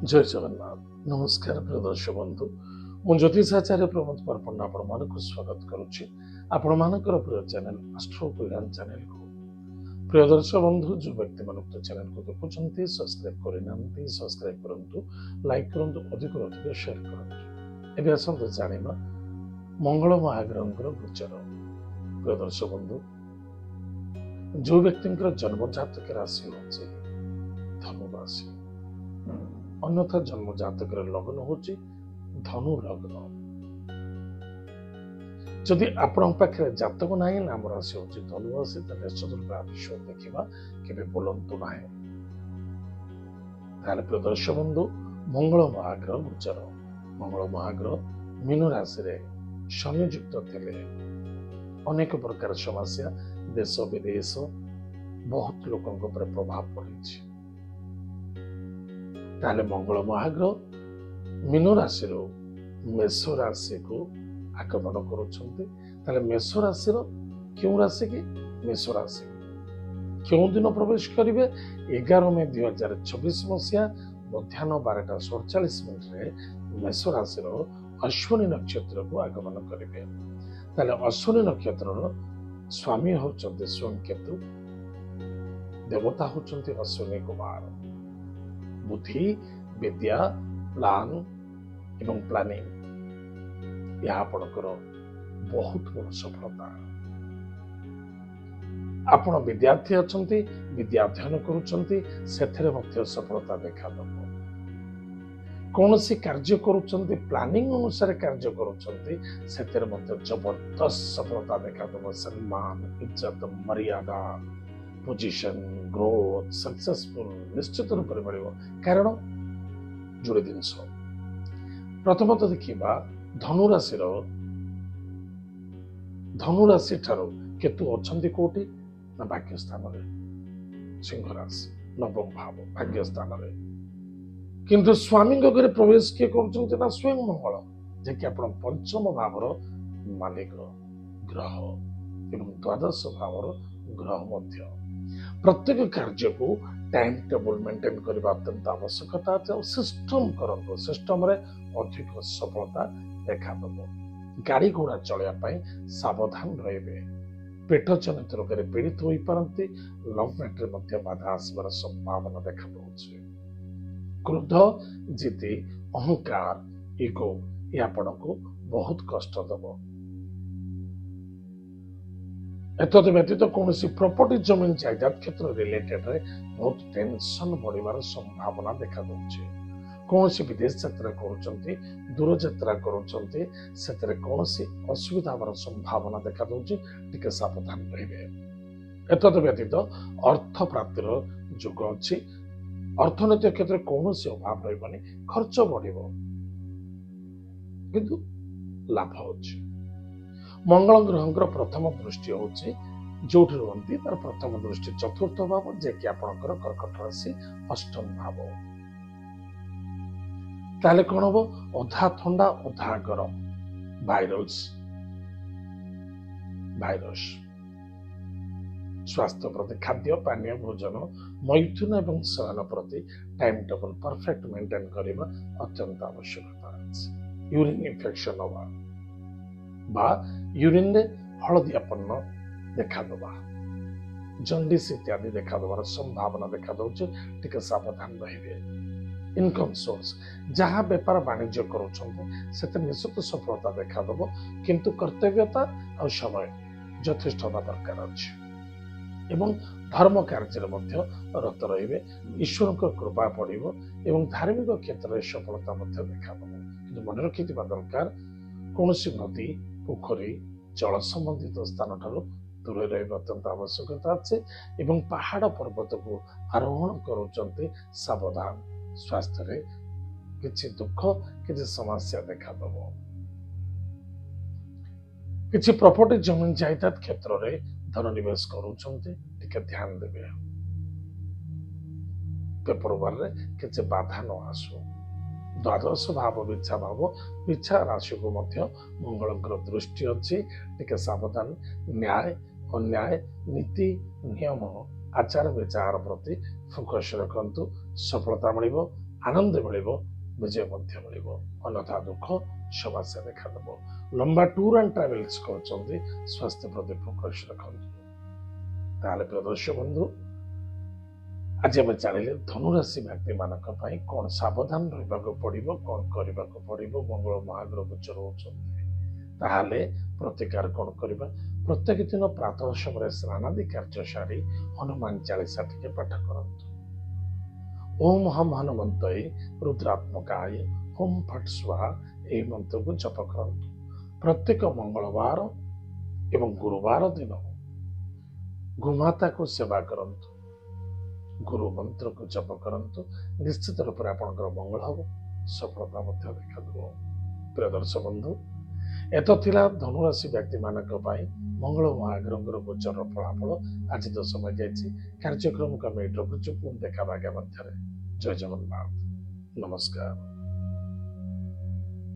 ଜୟ ଜଗନ୍ନାଥ। ନମସ୍କାର ପ୍ରିୟ ଦର୍ଶକ ବନ୍ଧୁ, ମୁଁ ଜ୍ୟୋତିଷାଚାର୍ଯ୍ୟ ପ୍ରମୋଦ ପରପଣ୍ଡା ଆପଣମାନଙ୍କୁ ସ୍ୱାଗତ କରୁଛି ଆପଣମାନଙ୍କର ପ୍ରିୟ ଚ୍ୟାନେଲ ଆଷ୍ଟ୍ରୋ କଲ୍ୟାଣ ଚ୍ୟାନେଲକୁ। ପ୍ରିୟ ଦର୍ଶକ ବନ୍ଧୁ, ଯେଉଁ ବ୍ୟକ୍ତିମାନଙ୍କୁ ଚ୍ୟାନେଲକୁ ଦେଖୁଛନ୍ତି ସବସ୍କ୍ରାଇବ କରିନାହାନ୍ତି ସବସ୍କ୍ରାଇବ କରନ୍ତୁ, ଲାଇକ୍ କରନ୍ତୁ, ଅଧିକରୁ ଅଧିକ ସେୟାର କରନ୍ତୁ। ଏବେ ଆସନ୍ତୁ ଜାଣିବା ମଙ୍ଗଳ ମହାଗ୍ରହଙ୍କର ଗୋଚର। ପ୍ରିୟ ଦର୍ଶକ ବନ୍ଧୁ, ଯେଉଁ ବ୍ୟକ୍ତିଙ୍କର ଜନ୍ମ ଜାତକ ରାଶି ହେଉଛି ଧନୁ ରାଶି, ଅନ୍ୟଥା ଜନ୍ମ ଜାତକର ଲଗ୍ନ ହଉଛି ଧନୁ ଲଗ୍ନ। ଯଦି ଆପଣଙ୍କ ପାଖରେ ଜାତକ ନାହିଁ, ନାମ ରାଶି ହଉଛି ଧନୁ ରାଶି, ତାହେଲେ ଚତୁର୍ଭା ବିଷୟ ଦେଖିବା କେବେ ବୋଲନ୍ତୁ ନାହିଁ। ତାହେଲେ ପ୍ରିୟ ଦର୍ଶକ ବନ୍ଧୁ, ମଙ୍ଗଳ ମହାଗ୍ରହ ଗୋଚର। ମଙ୍ଗଳ ମହାଗ୍ରହ ମୀନ ରାଶିରେ ଶନି ଯୁକ୍ତ ଥିଲେ ଅନେକ ପ୍ରକାର ସମସ୍ୟା ଦେଶ ବିଦେଶ ବହୁତ ଲୋକଙ୍କ ଉପରେ ପ୍ରଭାବ ପଡିଛି। ତାହେଲେ ମଙ୍ଗଳ ମହାଗ୍ରହ ମୀନ ରାଶିରୁ ମେଷ ରାଶିକୁ ଆଗମନ କରୁଛନ୍ତି। ତାହେଲେ ମେଷ ରାଶିର କେଉଁ ରାଶି କି? ମେଷ ରାଶି କେଉଁ ଦିନ ପ୍ରବେଶ କରିବେ? 11 ମେ 2024 ମସିହା ମଧ୍ୟାହ୍ନ 12:47 ମେଷ ରାଶିର ଅଶ୍ୱିନୀ ନକ୍ଷତ୍ରକୁ ଆଗମନ କରିବେ। ତାହେଲେ ଅଶ୍ୱିନୀ ନକ୍ଷତ୍ରର ସ୍ୱାମୀ ହେଉଛନ୍ତି ସ୍ୱୟଂ କେତୁ, ଦେବତା ହେଉଛନ୍ତି ଅଶ୍ୱିନୀ କୁମାର। ବୁଦ୍ଧି, ବିଦ୍ୟା, ପ୍ଲାନ ଏବଂ ପ୍ଲାନିଂ, ଏହା ଆପଣଙ୍କର ବହୁତ ବଡ଼ ସଫଳତା। ଆପଣ ବିଦ୍ୟାର୍ଥୀ ଅଛନ୍ତି, ବିଦ୍ୟା ଅଧ୍ୟୟନ କରୁଛନ୍ତି, ସେଥିରେ ମଧ୍ୟ ସଫଳତା ଦେଖାଦେବ। କୌଣସି କାର୍ଯ୍ୟ କରୁଛନ୍ତି, ପ୍ଲାନିଂ ଅନୁସାରେ କାର୍ଯ୍ୟ କରୁଛନ୍ତି, ସେଥିରେ ମଧ୍ୟ ଜବରଦସ୍ତ ସଫଳତା ଦେଖାଦେବ। ସମ୍ମାନ, ଇଜ୍ଜତ, ମର୍ଯ୍ୟାଦା, ପୋଜିସନ, ଗ୍ରୋଥ, ସକ୍ସେସଫୁଲ ନିଶ୍ଚିତ ରୂପରେ ମିଳିବ। କାରଣ ଯୋଡ଼େ ଜିନିଷ, ପ୍ରଥମତଃ ଦେଖିବା ଧନୁ ରାଶି ଠାରୁ କେତୁ ଅଛନ୍ତି କୋଉଠି? ନା ଭାଗ୍ୟ ସ୍ଥାନରେ। ସିଂହ ରାଶି ନବମ ଭାବ ଭାଗ୍ୟ ସ୍ଥାନରେ। କିନ୍ତୁ ସ୍ୱାମୀଙ୍କ ଘରେ ପ୍ରବେଶ କିଏ କରୁଛନ୍ତି? ନା ସ୍ୱୟଂ ମଙ୍ଗଳ, ଯିଏକି ଆପଣ ପଞ୍ଚମ ଭାବର ମାଲିକ ଗ୍ରହ ଏବଂ ଦ୍ୱାଦଶ ଭାବର ଗ୍ରହ ମଧ୍ୟ। ପ୍ରତ୍ୟେକ କାର୍ଯ୍ୟକୁ ଟାଇମ ଟେବୁଲ ମେଣ୍ଟେନ କରିବା ଅତ୍ୟନ୍ତ ଆବଶ୍ୟକତା ଅଛି। ଆଉ ସିଷ୍ଟମ କରନ୍ତୁ, ସିଷ୍ଟମରେ ଅଧିକ ସଫଳତା ଦେଖାଦେବ। ଗାଡ଼ି ଘୋଡ଼ା ଚଳାଇବା ପାଇଁ ସାବଧାନ ରହିବେ। ପେଟ ଜନିତ ରୋଗରେ ପୀଡ଼ିତ ହୋଇପାରନ୍ତି। ଲଭ୍ ମ୍ୟାଟରେ ମଧ୍ୟ ବାଧା ଆସିବାର ସମ୍ଭାବନା ଦେଖାଦେଉଛି। କ୍ରୋଧ, ଜିଦି, ଅହଙ୍କାର, ଇଗୋ ଏ ଆପଣଙ୍କୁ ବହୁତ କଷ୍ଟ ଦେବ। ଏତଦ୍ ବ୍ୟତୀତ କୌଣସି ପ୍ରପର୍ଟି, ଜମିନ, ଜାଇଦାଦ କ୍ଷେତ୍ର ରିଲେଟେଡରେ ବହୁତ ଟେନସନ ବଢିବାର ସମ୍ଭାବନା ଦେଖାଦେଉଛି। କୌଣସି ବିଦେଶ ଯାତ୍ରା କରୁଛନ୍ତି, ଦୂର ଯାତ୍ରା କରୁଛନ୍ତି, ସେଥିରେ କୌଣସି ଅସୁବିଧା ହେବାର ସମ୍ଭାବନା ଦେଖାଦେଉଛି, ଟିକେ ସାବଧାନ ରହିବେ। ଏତଦ୍ ବ୍ୟତୀତ ଅର୍ଥ ପ୍ରାପ୍ତିର ଯୋଗ ଅଛି। ଅର୍ଥନୈତିକ କ୍ଷେତ୍ରରେ କୌଣସି ଅଭାବ ରହିବନି, ଖର୍ଚ୍ଚ ବଢିବ କିନ୍ତୁ ଲାଭ ଅଛି। ମଙ୍ଗଳ ଗ୍ରହଙ୍କର ପ୍ରଥମ ଦୃଷ୍ଟି ହଉଛି ଯୋଉଠି ରୁହନ୍ତି ତାର ପ୍ରଥମ ଦୃଷ୍ଟି ଚତୁର୍ଥ ଭାବ, ଯିଏକି ଆପଣଙ୍କର କର୍କଟ ରାଶି ଅଷ୍ଟମ ଭାବ। ତାହେଲେ କଣ ହବ? ଅଧା ଥଣ୍ଡା ଅଧା ଗରମ, ଭାଇରସ, ସ୍ୱାସ୍ଥ୍ୟ ପ୍ରତି, ଖାଦ୍ୟ ପାନୀୟ, ଭୋଜନ, ମୈଥୁନ ଏବଂ ଶୟନ ପ୍ରତି ଟାଇମ ଟେବୁଲ ପରଫେକ୍ଟ ମେଣ୍ଟେନ କରିବା ଅତ୍ୟନ୍ତ ଆବଶ୍ୟକତା ଅଛି। ୟୁରିନ ଇନଫେକ୍ସନ ହବା ବା ୟୁରିନରେ ହଳଦିଆପନ୍ନ ଦେଖାଦେବା, ଜଣ୍ଡିସ ଇତ୍ୟାଦି ଦେଖାଦେବାର ସମ୍ଭାବନା ଦେଖାଦେଉଛି, ଟିକେ ସାବଧାନ ରହିବେ। ଇନକମ ସୋର୍ସ, ଯାହା ବେପାର ବାଣିଜ୍ୟ କରୁଛନ୍ତି ସେଥିରେ ନିଶ୍ଚିତ ସଫଳତା ଦେଖାଦେବ, କିନ୍ତୁ କର୍ତ୍ତବ୍ୟତା ଆଉ ସମୟ ଯଥେଷ୍ଟତା ଦରକାର ଅଛି। ଏବଂ ଧର୍ମ କାର୍ଯ୍ୟରେ ମଧ୍ୟ ରତ ରହିବେ। ଈଶ୍ୱରଙ୍କ କୃପା ପଡ଼ିବ ଏବଂ ଧାର୍ମିକ କ୍ଷେତ୍ରରେ ସଫଳତା ମଧ୍ୟ ଦେଖାଦେବ। କିନ୍ତୁ ମନେ ରଖିଥିବା ଦରକାର, କୌଣସି ନଦୀ, ପୋଖରୀ, ଜଳ ସମ୍ବନ୍ଧିତ ସ୍ଥାନ ଠାରୁ ଦୂରରେ ରହିବା ଅତ୍ୟନ୍ତ ଆବଶ୍ୟକତା ଅଛି। ଏବଂ ପାହାଡ଼ ପର୍ବତକୁ ଆରୋହଣ କରୁଛନ୍ତି, ସାବଧାନ। ସ୍ୱାସ୍ଥ୍ୟରେ କିଛି ଦୁଃଖ, କିଛି ସମସ୍ୟା ଦେଖାଦେବ। କିଛି ପ୍ରପର୍ଟି, ଜମିନ, ଜାଇଦାଦ କ୍ଷେତ୍ରରେ ଧନ ନିବେଶ କରୁଛନ୍ତି, ଟିକେ ଧ୍ୟାନ ଦେବେ। ପେପର ୱାର୍କରେ କିଛି ବାଧା ନ ଆସୁ। ଦ୍ୱାଦଶ ଭାବ ବିଛା ରାଶିକୁ ମଧ୍ୟ ମଙ୍ଗଳଙ୍କର ଦୃଷ୍ଟି ଅଛି, ଟିକେ ସାବଧାନ। ନ୍ୟାୟ, ଅନ୍ୟାୟ, ନୀତି, ନିୟମ, ଆଚାର ବିଚାର ପ୍ରତି ଫୋକସ ରଖନ୍ତୁ, ସଫଳତା ମିଳିବ। ଆନନ୍ଦ ମିଳିବ, ବିଜୟ ମଧ୍ୟ ମିଳିବ, ଅନ୍ୟଥା ଦୁଃଖ ସମସ୍ୟା ଦେଖାଦେବ। ଲମ୍ବା ଟୁର୍ ଆଣ୍ଡ ଟ୍ରାଭେଲ୍ସ କରୁଛନ୍ତି, ସ୍ୱାସ୍ଥ୍ୟ ପ୍ରତି ଫୋକସ୍ ରଖନ୍ତୁ। ତାହେଲେ ପ୍ରିୟ ଦର୍ଶକ ବନ୍ଧୁ, ଆଜି ଆମେ ଜାଣିଲେ ଧନୁରାଶି ବ୍ୟକ୍ତିମାନଙ୍କ ପାଇଁ କଣ ସାବଧାନ ରହିବାକୁ ପଡିବ, କଣ କରିବାକୁ ପଡିବ। ମଙ୍ଗଳ ମହାଗ୍ରହ ଗୋଚର ହଉଛନ୍ତି, ତାହେଲେ ପ୍ରତିକାର କଣ କରିବା? ପ୍ରତ୍ୟେକ ଦିନ ପ୍ରାତଃ ସମୟରେ ସ୍ନାନାଦି କାର୍ଯ୍ୟ ସାରି ହନୁମାନ ଚାଳିଶା ଟିକେ ପାଠ କରନ୍ତୁ। ଓಂ ହମ୍ ହନୁମନ୍ତାୟ ରୁଦ୍ରାତ୍ମକାୟ ହୋମ୍ ଫଟ୍ ସ୍ୱାହା, ଏହି ମନ୍ତ୍ରକୁ ଜପ କରନ୍ତୁ। ପ୍ରତ୍ୟେକ ମଙ୍ଗଳବାର ଏବଂ ଗୁରୁବାର ଦିନ ଗୋମାତାକୁ ସେବା କରନ୍ତୁ, ଗୁରୁ ମନ୍ତ୍ରକୁ ଜପ କରନ୍ତୁ। ନିଶ୍ଚିତ ରୂପରେ ଆପଣଙ୍କର ମଙ୍ଗଳ ହେବ, ସଫଳତା ମଧ୍ୟ ଦେଖାଦେବ। ପ୍ରିୟ ଦର୍ଶକ ବନ୍ଧୁ, ଏତ ଥିଲା ଧନୁରାଶି ବ୍ୟକ୍ତିମାନଙ୍କ ପାଇଁ ମଙ୍ଗଳ ମହାଗ୍ରହଙ୍କର ଗୋଚର ଫଳାଫଳ। ଆଜି ତ ସମୟ ଯାଇଛି, କାର୍ଯ୍ୟକ୍ରମକୁ ଆମେ ଏଇଠି ରଖୁଛୁ। ପୁଣି ଦେଖା ଆଗାମୀ ମଧ୍ୟରେ। ଜୟ ଜଗନ୍ନାଥ, ନମସ୍କାର।